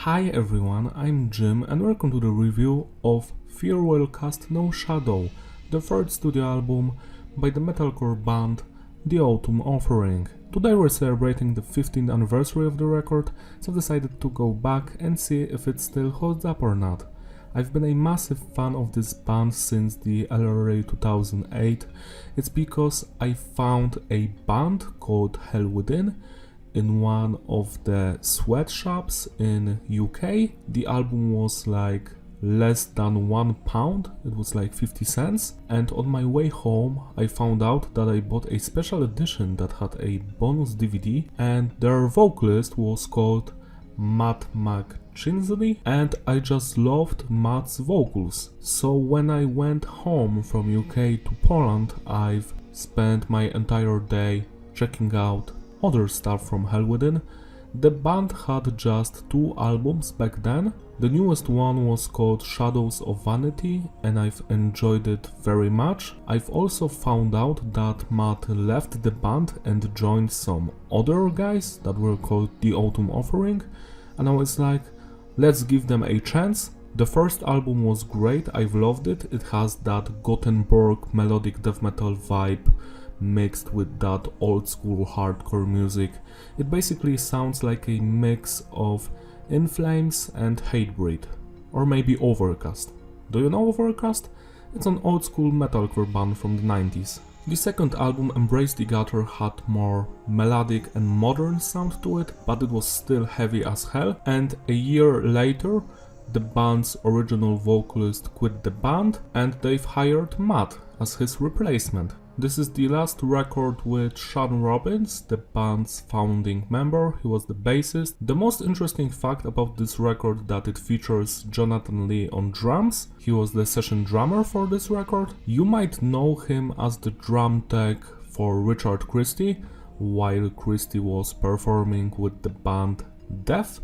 Hi everyone, I'm Jim and welcome to the review of Farewell Cast No Shadow, the third studio album by the metalcore band The Autumn Offering. Today we're celebrating the 15th anniversary of the record, so I've decided to go back and see if it still holds up or not. I've been a massive fan of this band since the early 2008. It's because I found a band called Hell Within in one of the sweatshops in UK. The album was like less than £1, it was like 50 cents, and on my way home I found out that I bought a special edition that had a bonus DVD and their vocalist was called Matt McChinsley, and I just loved Matt's vocals. So when I went home from UK to Poland, I've spent my entire day checking out other stuff from Hell Within. The band had just 2 albums back then. The newest one was called Shadows of Vanity and I've enjoyed it very much. I've also found out that Matt left the band and joined some other guys that were called The Autumn Offering, and I was like, let's give them a chance. The first album was great, I've loved it. It has that Gothenburg melodic death metal vibe mixed with that old school hardcore music. It basically sounds like a mix of In Flames and Hatebreed, or maybe Overcast. Do you know Overcast? It's an old school metalcore band from the 90s. The second album, Embrace the Gutter, had more melodic and modern sound to it, but it was still heavy as hell, and a year later the band's original vocalist quit the band and they've hired Matt as his replacement. This is the last record with Sean Robbins, the band's founding member. He was the bassist. The most interesting fact about this record that it features Jonathan Lee on drums. He was the session drummer for this record. You might know him as the drum tech for Richard Christie, while Christie was performing with the band Death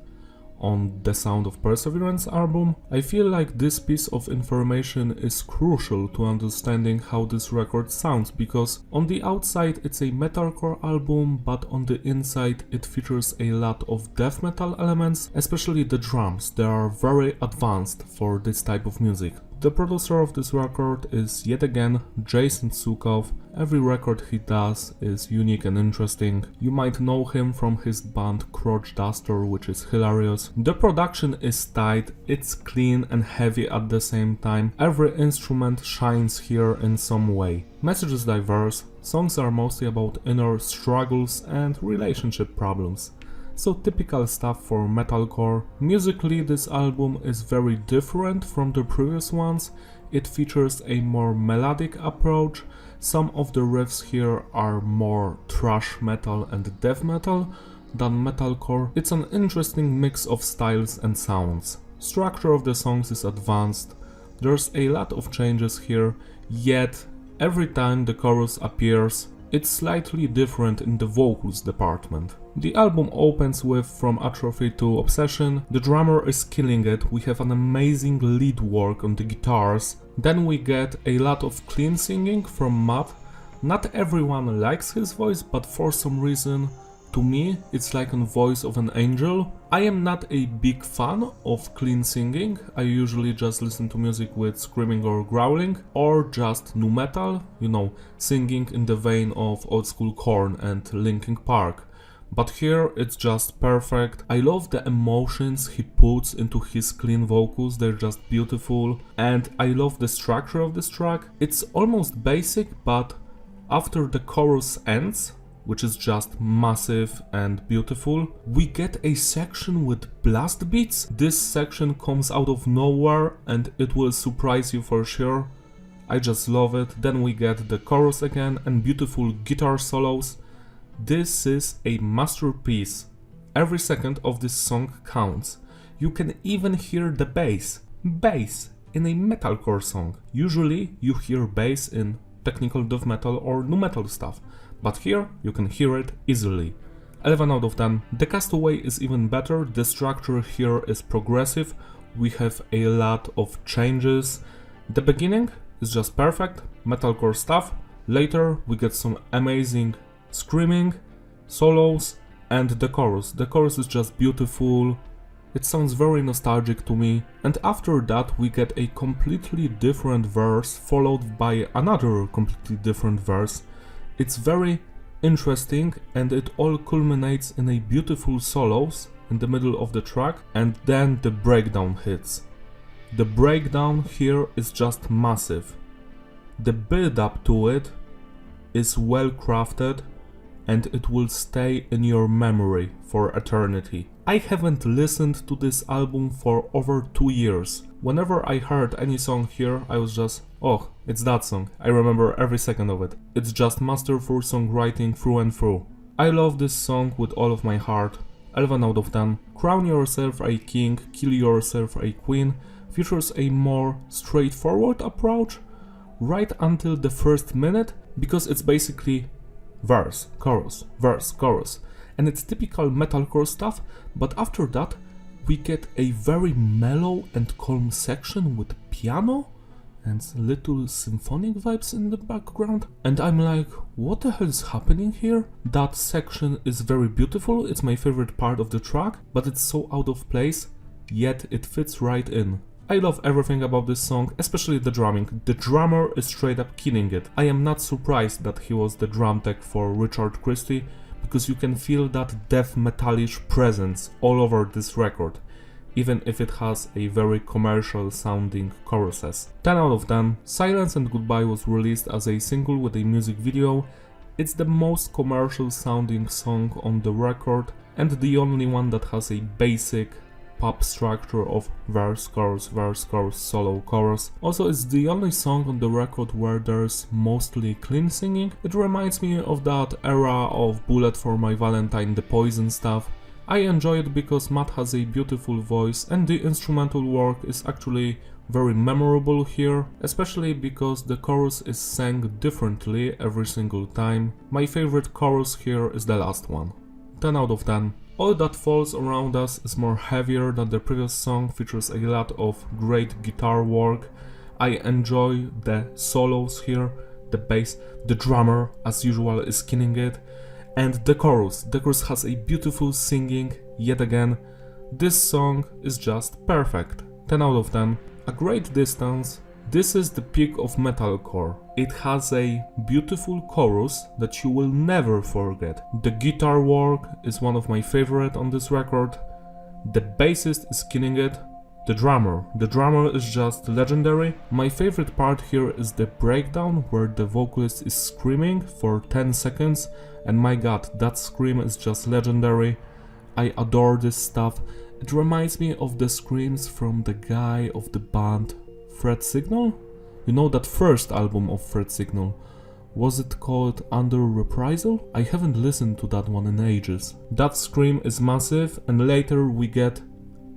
on the Sound of Perseverance album. I feel like this piece of information is crucial to understanding how this record sounds, because on the outside it's a metalcore album, but on the inside it features a lot of death metal elements, especially the drums. They are very advanced for this type of music. The producer of this record is yet again Jason Sukoff. Every record he does is unique and interesting. You might know him from his band Crotch Duster, which is hilarious. The production is tight, it's clean and heavy at the same time. Every instrument shines here in some way. Message is diverse, songs are mostly about inner struggles and relationship problems. So typical stuff for metalcore. Musically, this album is very different from the previous ones. It features a more melodic approach. Some of the riffs here are more thrash metal and death metal than metalcore. It's an interesting mix of styles and sounds. Structure of the songs is advanced. There's a lot of changes here, yet every time the chorus appears, it's slightly different in the vocals department. The album opens with From Atrophy to Obsession. The drummer is killing it, we have an amazing lead work on the guitars. Then we get a lot of clean singing from Matt. Not everyone likes his voice, but for some reason, to me, it's like a voice of an angel. I am not a big fan of clean singing. I usually just listen to music with screaming or growling, or just nu metal, you know, singing in the vein of old school Korn and Linkin Park. But here it's just perfect. I love the emotions he puts into his clean vocals, they're just beautiful. And I love the structure of this track. It's almost basic, but after the chorus ends, which is just massive and beautiful, we get a section with blast beats. This section comes out of nowhere and it will surprise you for sure. I just love it. Then we get the chorus again and beautiful guitar solos. This is a masterpiece. Every second of this song counts. You can even hear the bass. Bass in a metalcore song. Usually you hear bass in technical death metal or nu metal stuff, but here you can hear it easily. 11 out of 10. The Castaway is even better. The structure here is progressive. We have a lot of changes. The beginning is just perfect, metalcore stuff. Later we get some amazing screaming, solos, and the chorus. The chorus is just beautiful. It sounds very nostalgic to me, and after that we get a completely different verse followed by another completely different verse. It's very interesting and it all culminates in a beautiful solos in the middle of the track, and then the breakdown hits. The breakdown here is just massive. The build up to it is well crafted and it will stay in your memory for eternity. I haven't listened to this album for over 2 years. Whenever I heard any song here, I was just, oh, it's that song. I remember every second of it. It's just masterful songwriting through and through. I love this song with all of my heart. 11 out of 10. Crown yourself a king, kill yourself a queen features a more straightforward approach right until the first minute, because it's basically verse, chorus, and it's typical metalcore stuff, but after that we get a very mellow and calm section with piano and little symphonic vibes in the background, and I'm like, what the hell is happening here? That section is very beautiful, it's my favorite part of the track, but it's so out of place, yet it fits right in. I love everything about this song, especially the drumming. The drummer is straight up killing it. I am not surprised that he was the drum tech for Richard Christie, because you can feel that death metallish presence all over this record, even if it has a very commercial sounding choruses. 10 out of 10. Silence and Goodbye was released as a single with a music video. It's the most commercial sounding song on the record and the only one that has a basic pop structure of verse, chorus, solo, chorus. Also, it's the only song on the record where there's mostly clean singing. It reminds me of that era of Bullet for My Valentine, the Poison stuff. I enjoy it because Matt has a beautiful voice and the instrumental work is actually very memorable here, especially because the chorus is sang differently every single time. My favorite chorus here is the last one. 10 out of 10. All That Falls Around Us is more heavier than the previous song, features a lot of great guitar work. I enjoy the solos here, the bass, the drummer as usual is killing it, and the chorus. The chorus has a beautiful singing, yet again. This song is just perfect. 10 out of 10. A Great Distance. This is the peak of metalcore. It has a beautiful chorus that you will never forget. The guitar work is one of my favorite on this record. The bassist is killing it. The drummer is just legendary. My favorite part here is the breakdown where the vocalist is screaming for 10 seconds, and my god, that scream is just legendary. I adore this stuff. It reminds me of the screams from the guy of the band Fred Signal? You know that first album of Fred Signal? Was it called Under Reprisal? I haven't listened to that one in ages. That scream is massive, and later we get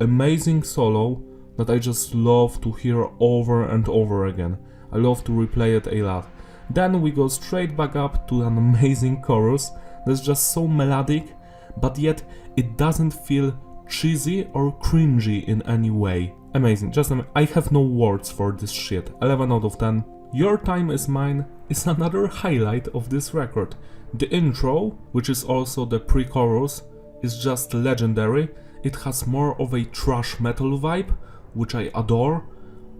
amazing solo that I just love to hear over and over again. I love to replay it a lot. Then we go straight back up to an amazing chorus that's just so melodic, but yet it doesn't feel cheesy or cringy in any way. Amazing, I have no words for this shit. 11 out of 10. Your Time Is Mine is another highlight of this record. The intro, which is also the pre-chorus, is just legendary. It has more of a thrash metal vibe, which I adore.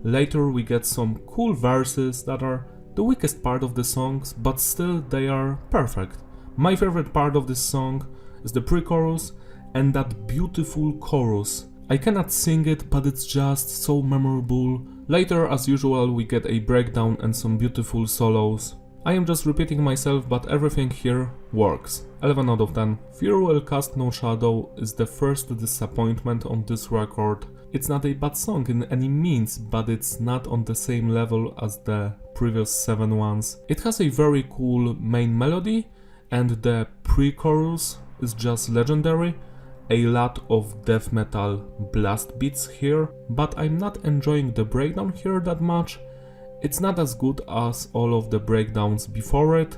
Later we get some cool verses that are the weakest part of the songs, but still they are perfect. My favorite part of this song is the pre-chorus and that beautiful chorus. I cannot sing it, but it's just so memorable. Later, as usual, we get a breakdown and some beautiful solos. I am just repeating myself, but everything here works. 11 out of 10. Farewell Cast No Shadow is the first disappointment on this record. It's not a bad song in any means, but it's not on the same level as the previous 7 ones. It has a very cool main melody, and the pre-chorus is just legendary. A lot of death metal blast beats here, but I'm not enjoying the breakdown here that much. It's not as good as all of the breakdowns before it.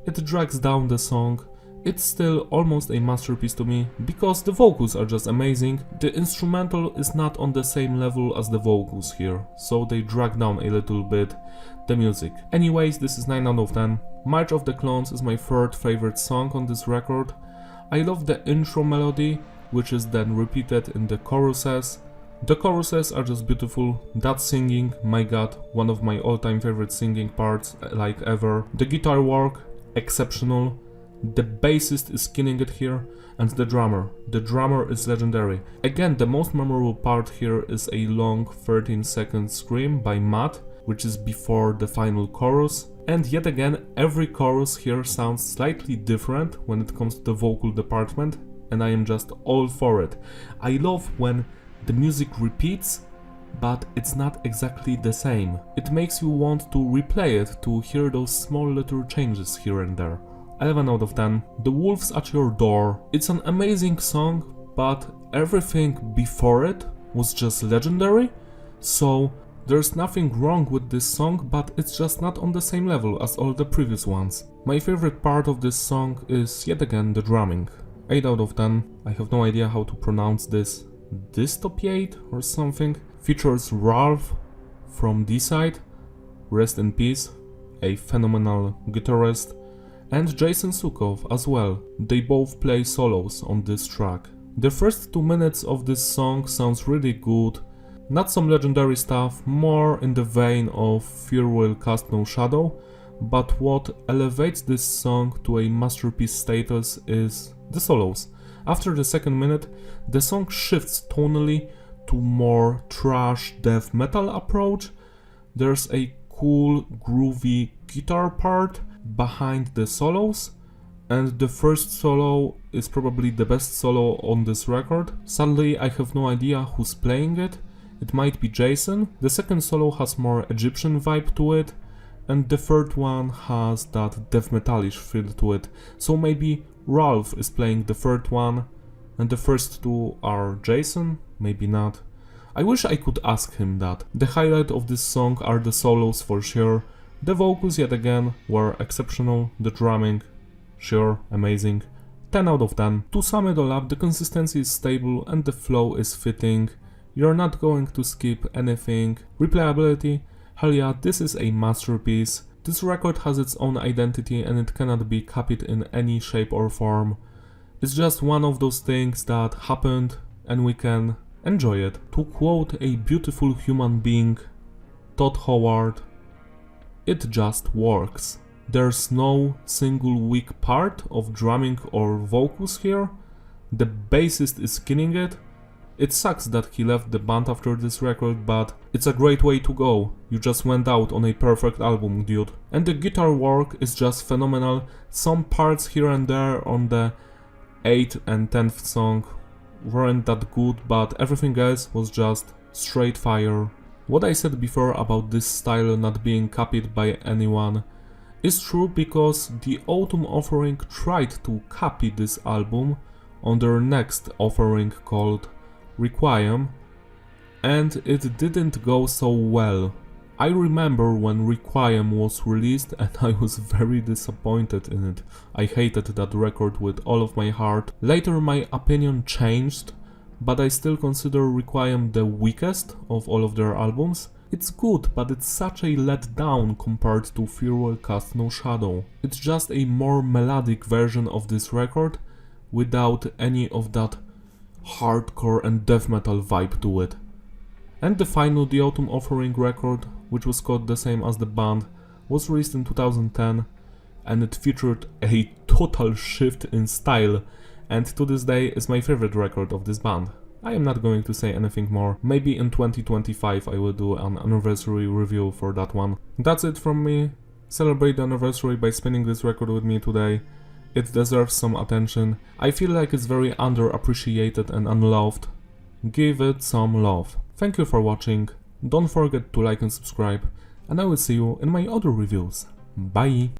It drags down the song. It's still almost a masterpiece to me, because the vocals are just amazing. The instrumental is not on the same level as the vocals here, so they drag down a little bit the music. Anyways, this is 9 out of 10. March of the Clones is my third favorite song on this record. I love the intro melody which is then repeated in the choruses. The choruses are just beautiful. That singing, my god, one of my all-time favorite singing parts like ever. The guitar work, exceptional. The bassist is killing it here, and the drummer is legendary. Again, the most memorable part here is a long 13-second scream by Matt, which is before the final chorus. And yet again, every chorus here sounds slightly different when it comes to the vocal department, and I am just all for it. I love when the music repeats, but it's not exactly the same. It makes you want to replay it to hear those small little changes here and there. 11 out of 10. The Wolves at Your Door. It's an amazing song, but everything before it was just legendary, so there's nothing wrong with this song, but it's just not on the same level as all the previous ones. My favorite part of this song is yet again the drumming. 8 out of 10. I have no idea how to pronounce this. Dystopiate or something. Features Ralph from D-Side, rest in peace, a phenomenal guitarist, and Jason Sukow as well. They both play solos on this track. The first 2 minutes of this song sounds really good. Not some legendary stuff, more in the vein of Fear Will Cast No Shadow, but what elevates this song to a masterpiece status is the solos. After the second minute, the song shifts tonally to more thrash death metal approach. There's a cool groovy guitar part behind the solos, and the first solo is probably the best solo on this record. Sadly, I have no idea who's playing it. It might be Jason. The second solo has more Egyptian vibe to it, and the third one has that death metalish feel to it. So maybe Ralph is playing the third one, and the first two are Jason? Maybe not. I wish I could ask him that. The highlight of this song are the solos for sure. The vocals yet again were exceptional. The drumming, sure, amazing. 10 out of 10. To sum it all up, the consistency is stable and the flow is fitting. You're not going to skip anything. Replayability, hell yeah, this is a masterpiece. This record has its own identity and it cannot be copied in any shape or form. It's just one of those things that happened and we can enjoy it. To quote a beautiful human being, Todd Howard, it just works. There's no single weak part of drumming or vocals here. The bassist is killing it. It sucks that he left the band after this record, but it's a great way to go. You just went out on a perfect album, dude. And the guitar work is just phenomenal. Some parts here and there on the 8th and 10th song weren't that good, but everything else was just straight fire. What I said before about this style not being copied by anyone is true, because the Autumn Offering tried to copy this album on their next offering called Requiem, and it didn't go so well. I remember when Requiem was released and I was very disappointed in it. I hated that record with all of my heart. Later my opinion changed, but I still consider Requiem the weakest of all of their albums. It's good, but it's such a letdown compared to Fear Will Cast No Shadow. It's just a more melodic version of this record without any of that hardcore and death metal vibe to it. And the final The Autumn Offering record, which was called the same as the band, was released in 2010 and it featured a total shift in style, and to this day is my favorite record of this band. I am not going to say anything more. Maybe in 2025 I will do an anniversary review for that one. That's it from me. Celebrate the anniversary by spinning this record with me today. It deserves some attention. I feel like it's very underappreciated and unloved. Give it some love. Thank you for watching. Don't forget to like and subscribe, and I will see you in my other reviews. Bye!